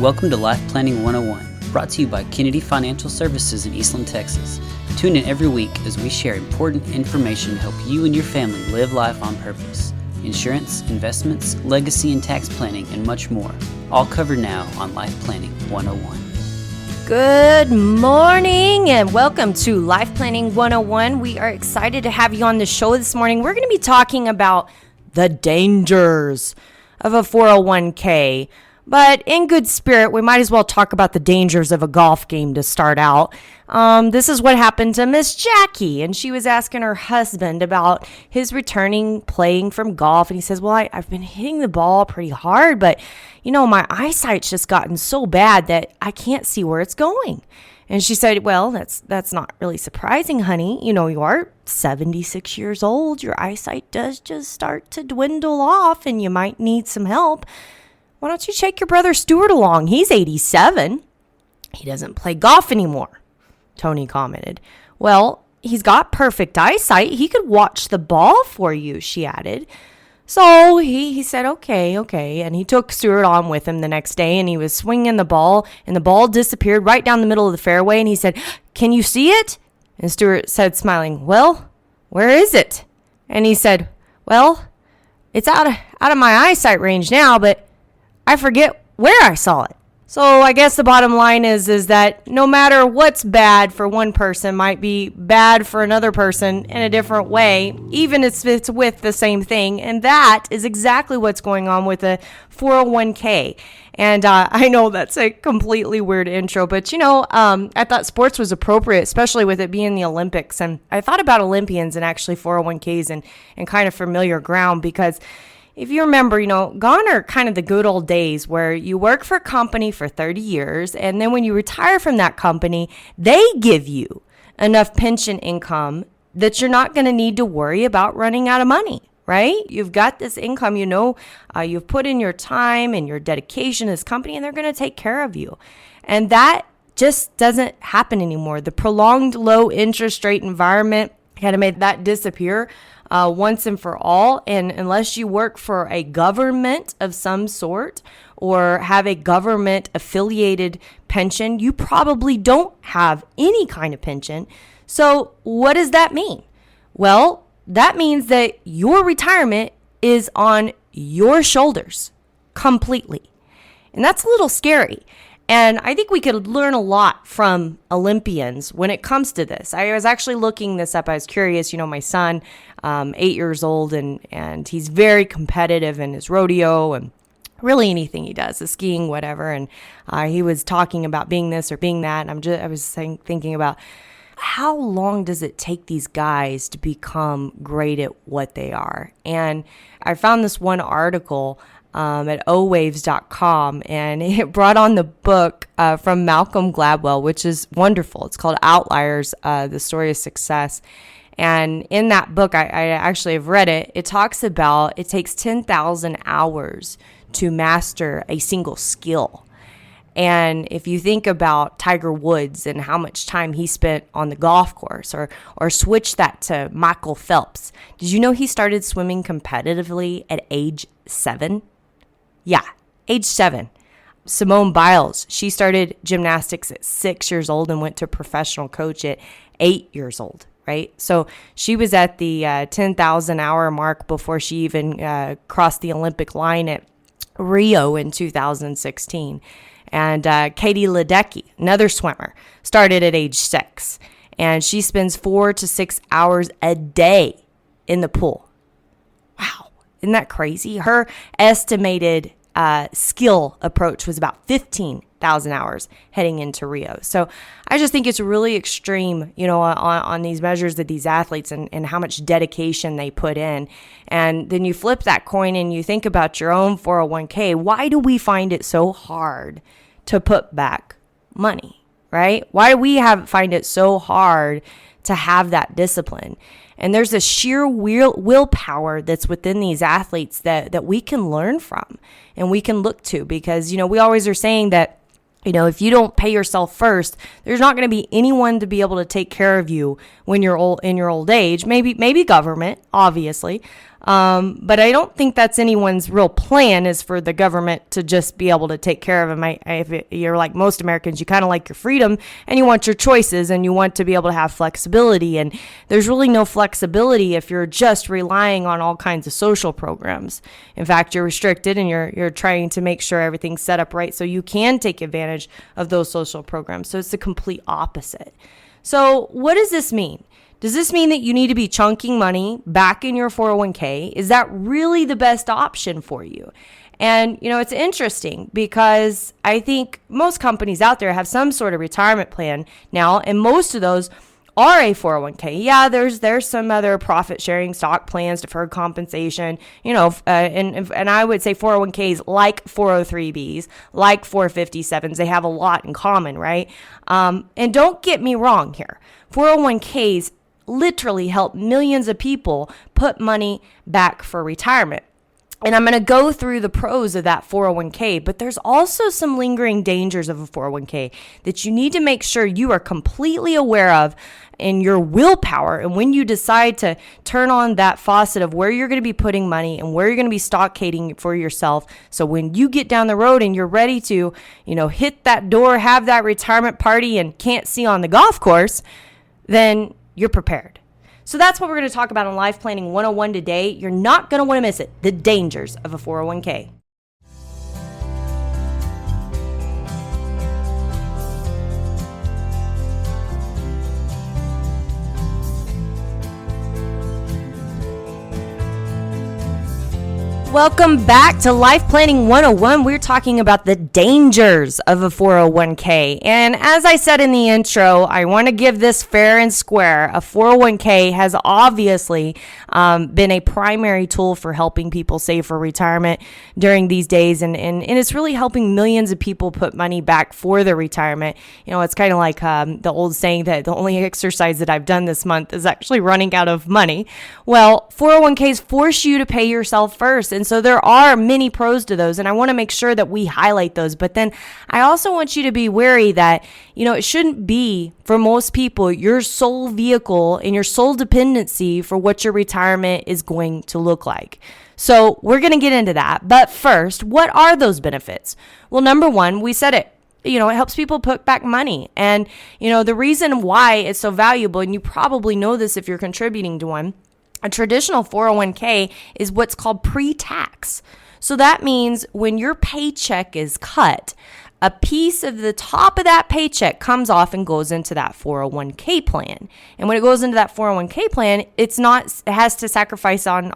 Welcome to Life Planning 101, brought to you by Kennedy Financial Services in Eastland, Texas. Tune in every week as we share important information to help you and your family live life on purpose. Insurance, investments, legacy and tax planning, and much more. All covered now on Life Planning 101. Good morning and welcome to Life Planning 101. We are excited to have you on the show this morning. We're going to be talking about the dangers of a 401k. But in good spirit, we might as well talk about the dangers of a golf game to start out. This is what happened to Miss Jackie, and she was asking her husband about his returning playing from golf. And he says, well, I've been hitting the ball pretty hard, but, my eyesight's just gotten so bad that I can't see where it's going. And she said, well, that's not really surprising, honey. You are 76 years old. Your eyesight does just start to dwindle off, and you might need some help. Why don't you take your brother Stuart along? He's 87. He doesn't play golf anymore, Tony commented. Well, he's got perfect eyesight. He could watch the ball for you, she added. So he said, okay. And he took Stuart on with him the next day, and he was swinging the ball, and the ball disappeared right down the middle of the fairway. And he said, can you see it? And Stuart said, smiling, well, where is it? And he said, well, it's out of my eyesight range now, but I forget where I saw it. So I guess the bottom line is that no matter what's bad for one person might be bad for another person in a different way, even if it's with the same thing. And that is exactly what's going on with a 401k. And I know that's a completely weird intro, but I thought sports was appropriate, especially with it being the Olympics. And I thought about Olympians and actually 401ks and kind of familiar ground, because if you remember, gone are kind of the good old days where you work for a company for 30 years, and then when you retire from that company, they give you enough pension income that you're not going to need to worry about running out of money, right? You've got this income, you've put in your time and your dedication to this company, and they're going to take care of you. And that just doesn't happen anymore. The prolonged low interest rate environment kind of made that disappear once and for all. And unless you work for a government of some sort or have a government affiliated pension, you probably don't have any kind of pension. So what does that mean? Well, that means that your retirement is on your shoulders completely. And that's a little scary. And I think we could learn a lot from Olympians when it comes to this. I was actually looking this up. I was curious. My son, 8 years old, and he's very competitive in his rodeo and really anything he does, the skiing, whatever. And he was talking about being this or being that. And I was thinking about how long does it take these guys to become great at what they are? And I found this one article at owaves.com, and it brought on the book from Malcolm Gladwell, which is wonderful. It's called Outliers, The Story of Success. And in that book, I actually have read it. It talks about it takes 10,000 hours to master a single skill. And if you think about Tiger Woods and how much time he spent on the golf course, or switch that to Michael Phelps, did you know he started swimming competitively at age 7? Yeah, age 7. Simone Biles, she started gymnastics at 6 years old and went to professional coach at 8 years old, right? So she was at the 10,000 hour mark before she even crossed the Olympic line at Rio in 2016. And Katie Ledecky, another swimmer, started at age 6. And she spends 4 to 6 hours a day in the pool. Wow. Isn't that crazy? Her estimated skill approach was about 15,000 hours heading into Rio. So I just think it's really extreme, on these measures of these athletes and how much dedication they put in. And then you flip that coin and you think about your own 401k. Why do we find it so hard to put back money, right? Why do we find it so hard to have that discipline? And there's a sheer willpower that's within these athletes that we can learn from and we can look to, because, we always are saying that If you don't pay yourself first, there's not going to be anyone to be able to take care of you when you're old, in your old age. Maybe government, obviously. But I don't think that's anyone's real plan, is for the government to just be able to take care of them. If you're like most Americans, you kind of like your freedom and you want your choices and you want to be able to have flexibility. And there's really no flexibility if you're just relying on all kinds of social programs. In fact, you're restricted and you're trying to make sure everything's set up right so you can take advantage of those social programs. So it's the complete opposite. So what does this mean? Does this mean that you need to be chunking money back in your 401k? Is that really the best option for you? And, it's interesting because I think most companies out there have some sort of retirement plan now, and most of those are a 401k. Yeah, there's some other profit sharing, stock plans, deferred compensation, and I would say 401ks like 403bs, like 457s, they have a lot in common, right? And don't get me wrong here. 401ks literally help millions of people put money back for retirement. And I'm going to go through the pros of that 401k, but there's also some lingering dangers of a 401k that you need to make sure you are completely aware of in your willpower. And when you decide to turn on that faucet of where you're going to be putting money and where you're going to be stockading for yourself. So when you get down the road and you're ready to, hit that door, have that retirement party and can't see on the golf course, then you're prepared. So that's what we're going to talk about on Life Planning 101 today. You're not going to want to miss it. The dangers of a 401k. Welcome back to Life Planning 101. We're talking about the dangers of a 401k. And as I said in the intro, I want to give this fair and square. A 401k has obviously been a primary tool for helping people save for retirement during these days. And it's really helping millions of people put money back for their retirement. It's kind of like the old saying that the only exercise that I've done this month is actually running out of money. Well, 401ks force you to pay yourself first. And so there are many pros to those, and I want to make sure that we highlight those. But then I also want you to be wary that, it shouldn't be, for most people, your sole vehicle and your sole dependency for what your retirement is going to look like. So we're going to get into that. But first, what are those benefits? Well, number one, we said it. It helps people put back money. And, the reason why it's so valuable, and you probably know this if you're contributing to one, a traditional 401k is what's called pre-tax. So that means when your paycheck is cut, a piece of the top of that paycheck comes off and goes into that 401k plan. And when it goes into that 401k plan, it has to sacrifice on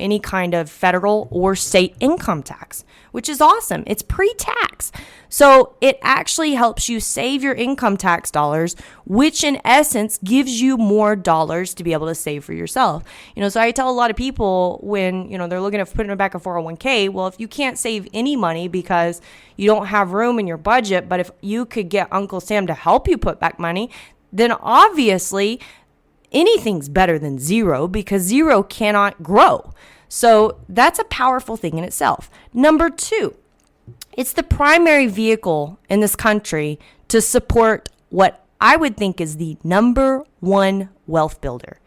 any kind of federal or state income tax, which is awesome. It's pre-tax. So it actually helps you save your income tax dollars, which in essence gives you more dollars to be able to save for yourself. So I tell a lot of people when, they're looking at putting back a 401k, well, if you can't save any money because you don't have room in your budget, but if you could get Uncle Sam to help you put back money, then obviously anything's better than zero because zero cannot grow. So that's a powerful thing in itself. Number two, it's the primary vehicle in this country to support what I would think is the number one wealth builder,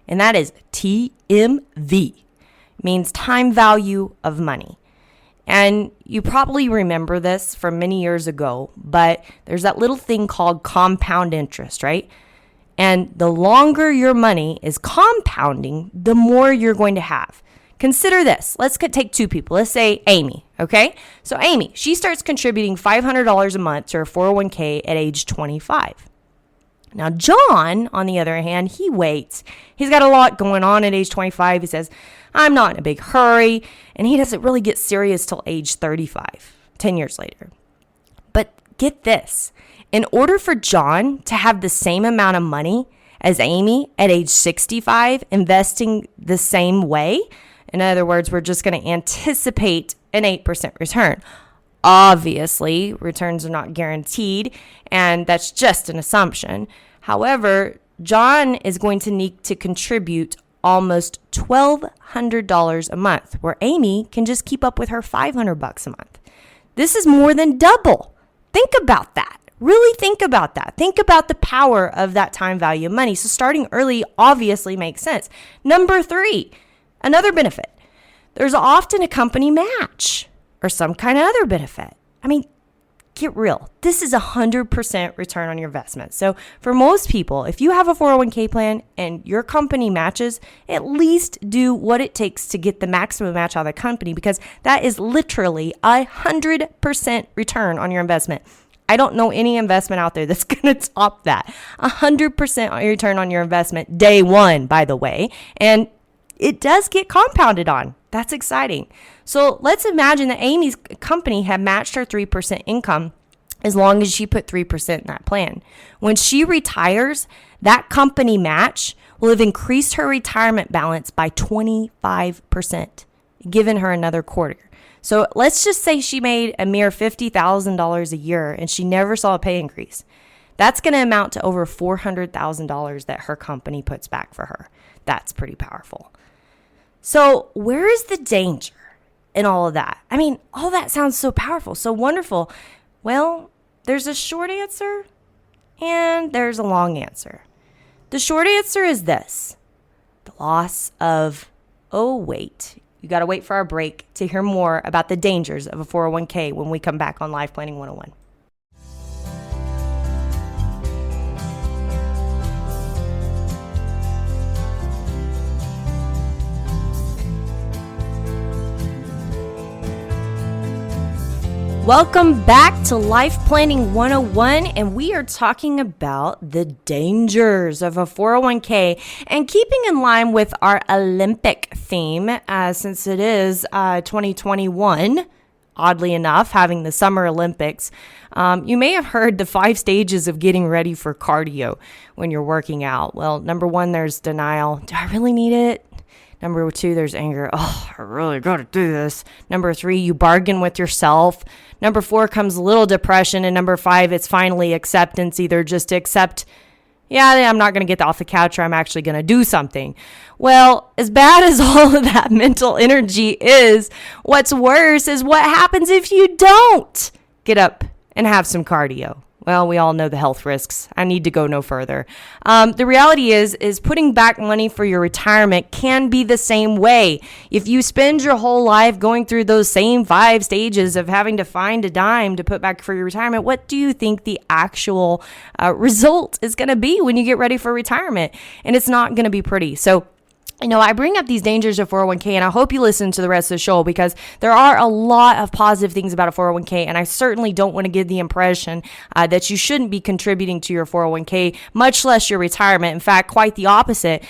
and that is TMV. It means time value of money. And you probably remember this from many years ago, but there's that little thing called compound interest, right? And the longer your money is compounding, the more you're going to have. Consider this. Let's take two people. Let's say Amy, okay? So Amy, she starts contributing $500 a month to her 401k at age 25. Now, John, on the other hand, he waits. He's got a lot going on at age 25. He says, I'm not in a big hurry. And he doesn't really get serious till age 35, 10 years later. But get this. In order for John to have the same amount of money as Amy at age 65, investing the same way, in other words, we're just going to anticipate an 8% return. Obviously, returns are not guaranteed, and that's just an assumption. However, John is going to need to contribute almost $1,200 a month, where Amy can just keep up with her $500 a month. This is more than double think about that. Really think about that. Think about the power of that time value of money. So starting early obviously makes sense. Number 3, another benefit. There's often a company match or some kind of other benefit. I mean, get real. This is 100% return on your investment. So for most people, if you have a 401k plan and your company matches, at least do what it takes to get the maximum match out of the company, because that is literally 100% return on your investment. I don't know any investment out there that's going to top that. 100% return on your investment day one, by the way. And it does get compounded on. That's exciting. So let's imagine that Amy's company had matched her 3% income as long as she put 3% in that plan. When she retires, that company match will have increased her retirement balance by 25%, given her another quarter. So let's just say she made a mere $50,000 a year and she never saw a pay increase. That's going to amount to over $400,000 that her company puts back for her. That's pretty powerful. So where is the danger in all of that? I mean, all that sounds so powerful, so wonderful. Well, there's a short answer and there's a long answer. The short answer is this: the loss of, you got to wait for our break to hear more about the dangers of a 401k when we come back on Life Planning 101. Welcome back to Life Planning 101, and we are talking about the dangers of a 401k, and keeping in line with our Olympic theme, since it is 2021, oddly enough, having the Summer Olympics. You may have heard the 5 stages of getting ready for cardio when you're working out. Well, number 1, there's denial. Do I really need it? Number 2, there's anger. Oh, I really got to do this. Number 3, you bargain with yourself. Number 4 comes a little depression. And number 5, it's finally acceptance. Either just accept, I'm not going to get off the couch, or I'm actually going to do something. Well, as bad as all of that mental energy is, what's worse is what happens if you don't get up and have some cardio. Well, we all know the health risks. I need to go no further. The reality is putting back money for your retirement can be the same way. If you spend your whole life going through those same 5 stages of having to find a dime to put back for your retirement, what do you think the actual result is going to be when you get ready for retirement? And it's not going to be pretty. So, I bring up these dangers of 401k, and I hope you listen to the rest of the show, because there are a lot of positive things about a 401k, and I certainly don't want to give the impression that you shouldn't be contributing to your 401k, much less your retirement. In fact, quite the opposite.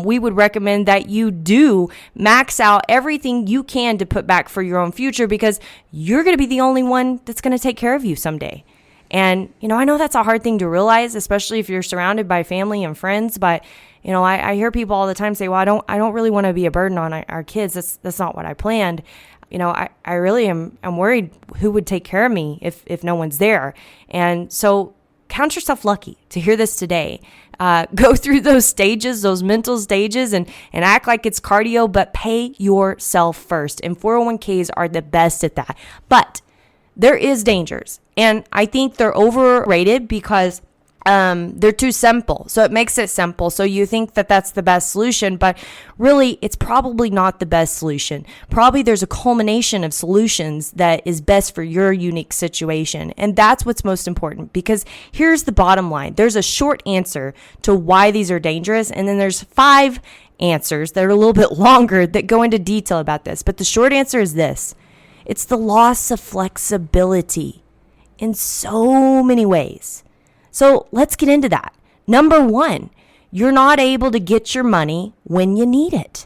We would recommend that you do max out everything you can to put back for your own future, because you're going to be the only one that's going to take care of you someday. And, I know that's a hard thing to realize, especially if you're surrounded by family and friends, but I hear people all the time say, well, I don't really want to be a burden on our kids. That's not what I planned. I really am worried who would take care of me if no one's there. And so count yourself lucky to hear this today. Go through those stages, those mental stages, and act like it's cardio, but pay yourself first. And 401ks are the best at that. But there is dangers. And I think they're overrated because they're too simple. So it makes it simple. So you think that that's the best solution, but really it's probably not the best solution. Probably there's a culmination of solutions that is best for your unique situation. And that's what's most important, because here's the bottom line. There's a short answer to why these are dangerous. And then there's 5 answers that are a little bit longer that go into detail about this. But the short answer is this: it's the loss of flexibility in so many ways. So let's get into that. Number 1, you're not able to get your money when you need it.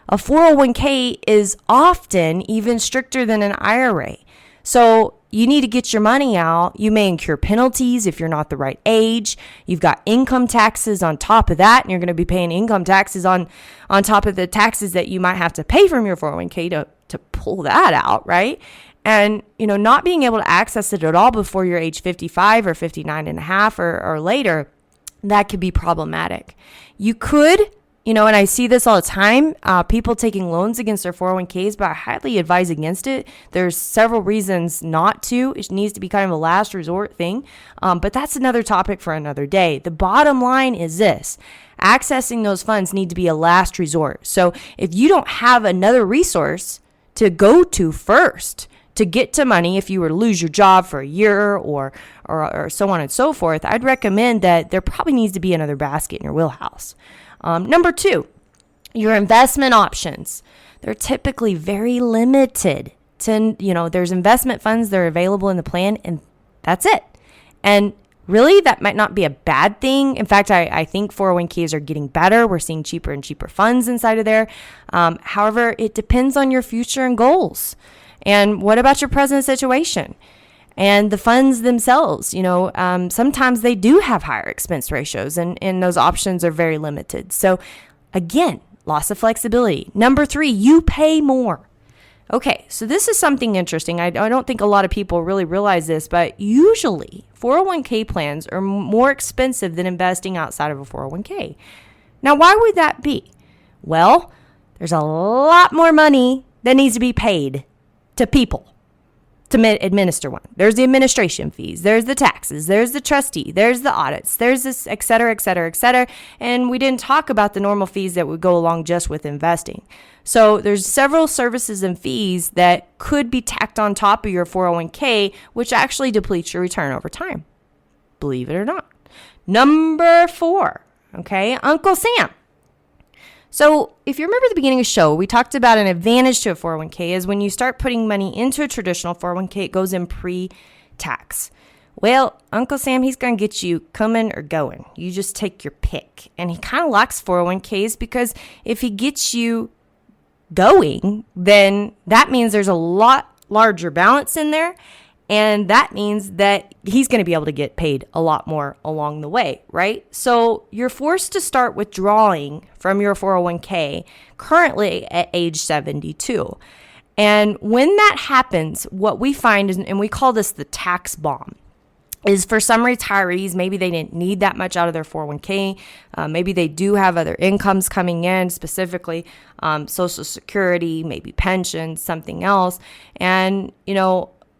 A 401k is often even stricter than an IRA. So you need to get your money out. You may incur penalties if you're not the right age. You've got income taxes on top of that, and you're going to be paying income taxes on top of the taxes that you might have to pay from your 401k to pull that out, right? And, not being able to access it at all before you're age 55 or 59 and a half or later, that could be problematic. You could You know, and I see this all the time, people taking loans against their 401ks, but I highly advise against it. There's several reasons not to. It needs to be kind of a last resort thing. But that's another topic for another day. The bottom line is this: accessing those funds need to be a last resort. So if you don't have another resource to go to first to get to money, if you were to lose your job for a year or so on and so forth, I'd recommend that there probably needs to be another basket in your wheelhouse. Number 2, your investment options. They're typically very limited to, there's investment funds that are available in the plan, and that's it. And really, that might not be a bad thing. In fact, I think 401ks are getting better. We're seeing cheaper and cheaper funds inside of there. However, it depends on your future and goals. And what about your present situation? And the funds themselves, sometimes they do have higher expense ratios, and those options are very limited. So again, loss of flexibility. Number 3, you pay more. Okay, so this is something interesting. I don't think a lot of people really realize this, but usually 401k plans are more expensive than investing outside of a 401k. Now, why would that be? Well, there's a lot more money that needs to be paid to people to administer one. There's the administration fees, there's the taxes, there's the trustee, there's the audits, there's this, et cetera, et cetera, et cetera. And we didn't talk about the normal fees that would go along just with investing. So there's several services and fees that could be tacked on top of your 401k, which actually depletes your return over time. Believe it or not. Number 4, okay, Uncle Sam. So if you remember the beginning of the show, we talked about an advantage to a 401k is when you start putting money into a traditional 401k, it goes in pre-tax. Well, Uncle Sam, he's going to get you coming or going. You just take your pick. And he kind of likes 401ks because if he gets you going, then that means there's a lot larger balance in there. And that means that he's going to be able to get paid a lot more along the way, right? So you're forced to start withdrawing from your 401k currently at age 72. And when that happens, what we find is, and we call this the tax bomb, is for some retirees, maybe they didn't need that much out of their 401k. Maybe they do have other incomes coming in, specifically Social Security, maybe pension, something else. And,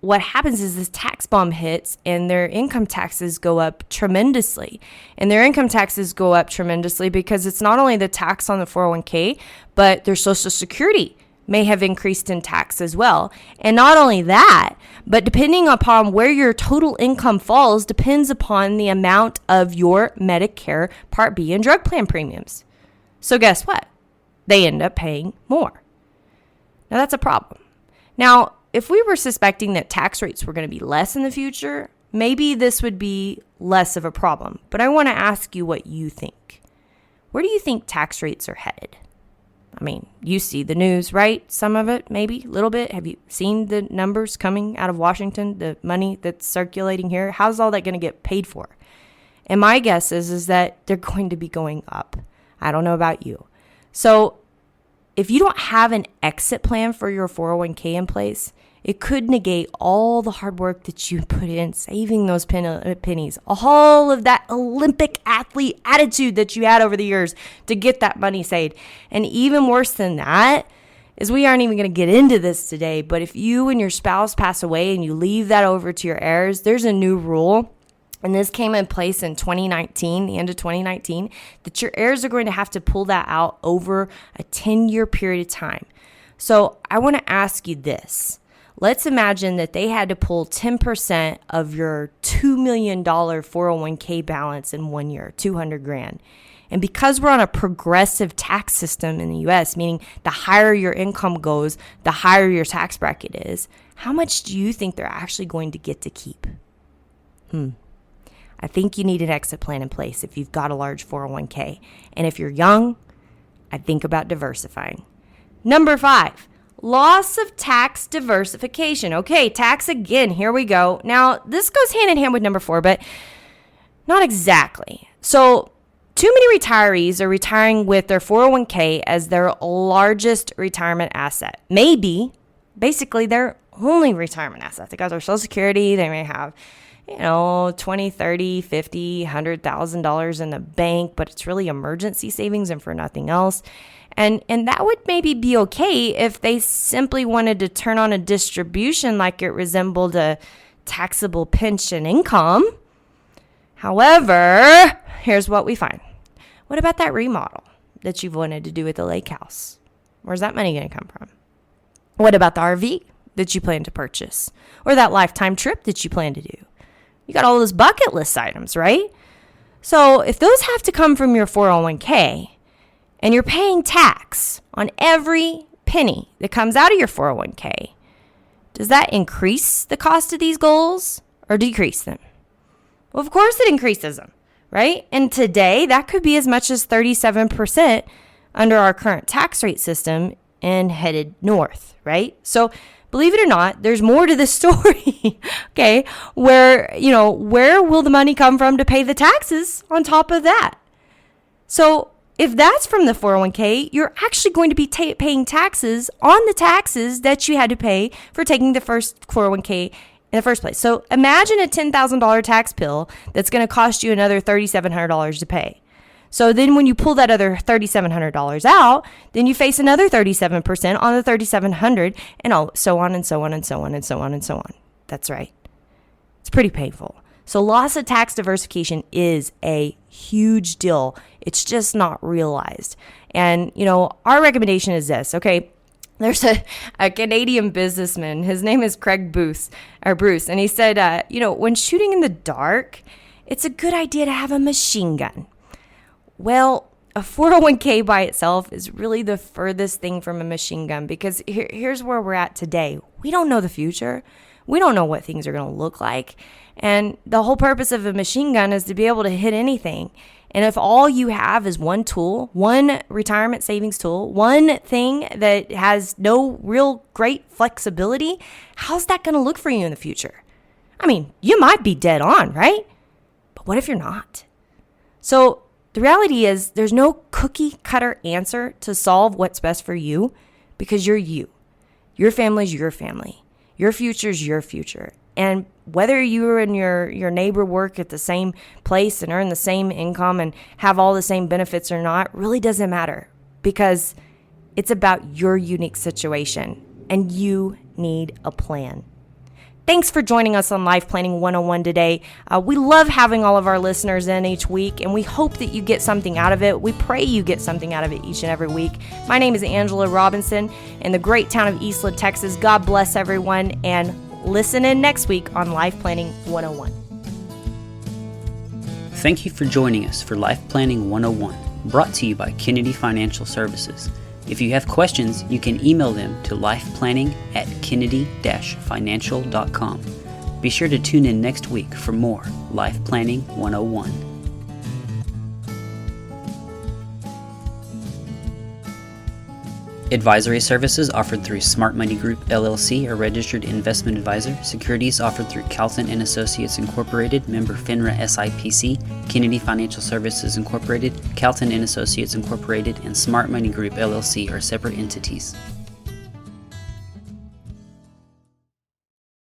what happens is this tax bomb hits and their income taxes go up tremendously. And their income taxes go up tremendously because it's not only the tax on the 401k, but their Social Security may have increased in tax as well. And not only that, but depending upon where your total income falls depends upon the amount of your Medicare Part B and drug plan premiums. So guess what? They end up paying more. Now that's a problem. Now, if we were suspecting that tax rates were going to be less in the future, maybe this would be less of a problem. But I want to ask you what you think. Where do you think tax rates are headed? I mean, you see the news, right? Some of it, maybe a little bit. Have you seen the numbers coming out of Washington, the money that's circulating here? How's all that going to get paid for? And my guess is that they're going to be going up. I don't know about you. So if you don't have an exit plan for your 401k in place, it could negate all the hard work that you put in saving those pennies, all of that Olympic athlete attitude that you had over the years to get that money saved. And even worse than that is we aren't even going to get into this today, but if you and your spouse pass away and you leave that over to your heirs, there's a new rule. And this came in place in 2019, the end of 2019, that your heirs are going to have to pull that out over a 10-year period of time. So I want to ask you this. Let's imagine that they had to pull 10% of your $2 million 401k balance in 1 year, $200,000. And because we're on a progressive tax system in the US, meaning the higher your income goes, the higher your tax bracket is, how much do you think they're actually going to get to keep? I think you need an exit plan in place if you've got a large 401k. And if you're young, I'd think about diversifying. Number 5, loss of tax diversification. Okay, tax again. Here we go. Now, this goes hand in hand with number 4, but not exactly. So, too many retirees are retiring with their 401k as their largest retirement asset. Maybe, basically, their only retirement asset. They got their Social Security. They may have $20, $30, $50, $100,000 in the bank, but it's really emergency savings and for nothing else. And that would maybe be okay if they simply wanted to turn on a distribution like it resembled a taxable pension income. However, here's what we find. What about that remodel that you've wanted to do at the lake house? Where's that money going to come from? What about the RV that you plan to purchase? Or that lifetime trip that you plan to do? You got all those bucket list items, right? So if those have to come from your 401k and you're paying tax on every penny that comes out of your 401k, does that increase the cost of these goals or decrease them? Well, of course it increases them, right? And today that could be as much as 37% under our current tax rate system and headed north, right? So believe it or not, there's more to this story, okay? Where will the money come from to pay the taxes on top of that? So if that's from the 401k, you're actually going to be paying taxes on the taxes that you had to pay for taking the first 401k in the first place. So imagine a $10,000 tax bill that's going to cost you another $3,700 to pay. So then when you pull that other $3,700 out, then you face another 37% on the $3,700 and so on and so on and so on and so on and so on. That's right. It's pretty painful. So loss of tax diversification is a huge deal. It's just not realized. And, our recommendation is this, okay? There's a Canadian businessman. His name is Bruce. And he said, when shooting in the dark, it's a good idea to have a machine gun. Well, a 401k by itself is really the furthest thing from a machine gun because here's where we're at today. We don't know the future. We don't know what things are going to look like. And the whole purpose of a machine gun is to be able to hit anything. And if all you have is one tool, one retirement savings tool, one thing that has no real great flexibility, how's that going to look for you in the future? I mean, you might be dead on, right? But what if you're not? So the reality is there's no cookie cutter answer to solve what's best for you because you're you. Your family's your family. Your future's your future. And whether you and your neighbor work at the same place and earn the same income and have all the same benefits or not really doesn't matter because it's about your unique situation and you need a plan. Thanks for joining us on Life Planning 101 today. We love having all of our listeners in each week, and we hope that you get something out of it. We pray you get something out of it each and every week. My name is Angela Robinson in the great town of Eastland, Texas. God bless everyone, and listen in next week on Life Planning 101. Thank you for joining us for Life Planning 101, brought to you by Kennedy Financial Services. If you have questions, you can email them to lifeplanning@kennedy-financial.com. Be sure to tune in next week for more Life Planning 101. Advisory services offered through Smart Money Group, LLC, a registered investment advisor. Securities offered through Calton & Associates Incorporated, member FINRA SIPC. Kennedy Financial Services Incorporated, Calton & Associates Incorporated, and Smart Money Group, LLC are separate entities.